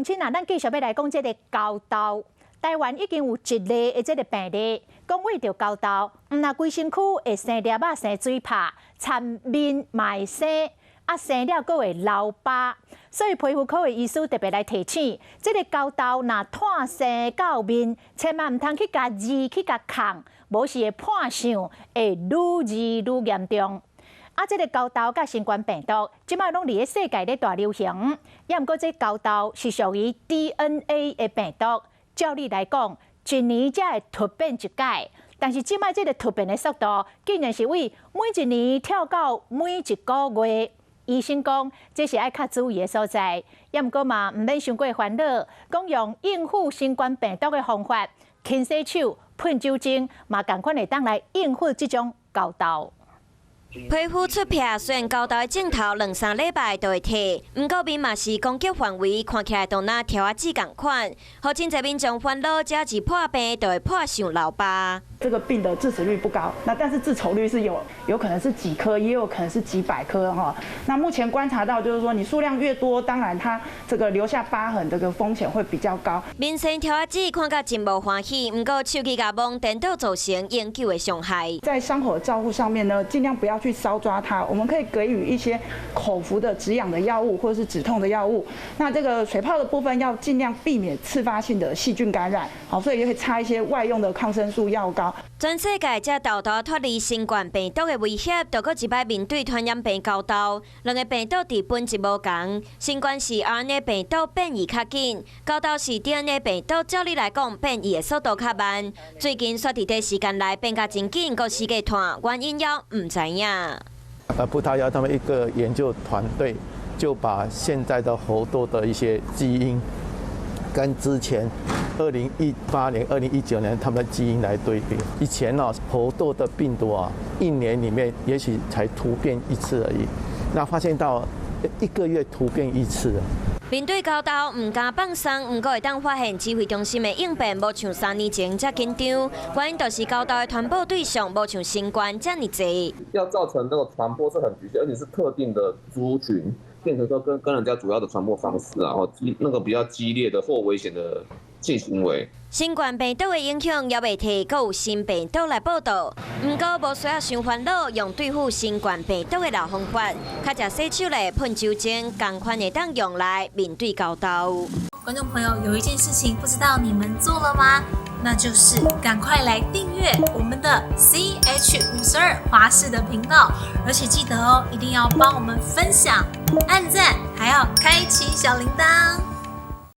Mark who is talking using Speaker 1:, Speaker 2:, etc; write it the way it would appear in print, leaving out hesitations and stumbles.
Speaker 1: 亲啊，咱继续要来讲这个高豆。台湾已经有一例的这个病例，讲为着高豆，那规身躯会生粒啊、生水泡，残面嘛会生，啊生了佫会留疤。所以皮肤科的医师特别来提醒，这个高豆若炭生到面，千万唔通去甲治去甲抗，无是会破相，会愈治愈严重。啊，这个高豆甲新冠病毒，即摆拢伫咧世界咧大流行。也毋过，这高豆是属于 DNA 的病毒。照理来讲，一年才会突变一届，但是即摆这个突变的速度，竟然是为每一年跳到每一个月。医生讲，这是爱较注意的所在。也毋过嘛，毋免伤过烦恼，讲用应付新冠病毒的方法，勤洗手、喷酒精，嘛共款会当来应付这种高豆。
Speaker 2: 皮肤出片，虽然高豆的镜头2-3礼拜就会退，不过面嘛是攻击范围，看起来都若条啊子共款，好真侪民众烦恼，只要是破病就会破相留疤。
Speaker 3: 这个病的致死率不高，但是致丑率是有可能是几颗，也有可能是几百颗哈。那目前观察到就是说，你数量越多，当然它这个留下疤痕这个风险会比较高。
Speaker 2: 面生条啊子看甲真无欢喜，不过手机甲摸颠倒造成永久的伤害。
Speaker 3: 在伤口的照护上面呢，尽量不要去搔抓它，我们可以给予一些口服的止痒的药物或者是止痛的药物。那这个水泡的部分要尽量避免次发性的细菌感染，好，所以也会擦一些外用的抗生素药膏。
Speaker 2: 全世界才豆豆脱离新冠病毒的威胁，就搁一摆面对传染病高豆。两个病毒伫本质无同，新冠是 RNA 病毒变异较紧，高豆是 DNA 病毒，照理来讲变异的速度较慢。最近煞伫短时间内变甲真紧，搁时间短，原因也唔知影。
Speaker 4: 葡萄牙他们一个研究团队就把现在的猴痘的一些基因跟之前2018年、2019年他们的基因来对比。以前猴痘的病毒1年里面也许才突变1次而已，那发现到1个月突变1次。
Speaker 2: 面对高豆唔敢放松，不过会当发现指挥中心的应变无像3年前遮紧张，原因就是高豆的传播对象无像新冠遮尼侪。
Speaker 5: 要造成这个传播是很局限，而且是特定的族群，变成说跟人家主要的传播方式然后那个比较激烈的或危险的性行为。
Speaker 2: 新冠病毒的影响也未提，阁有新病毒来报道。不过无需要伤烦恼，用对付新冠病毒的老方法，较食洗手嘞、喷酒精，同款会当用来面对高豆。
Speaker 6: 观众朋友，有一件事情不知道你们做了吗？那就是赶快来订阅我们的 CH52华视的频道，而且记得哦，一定要帮我们分享、按赞，还要开启小铃铛。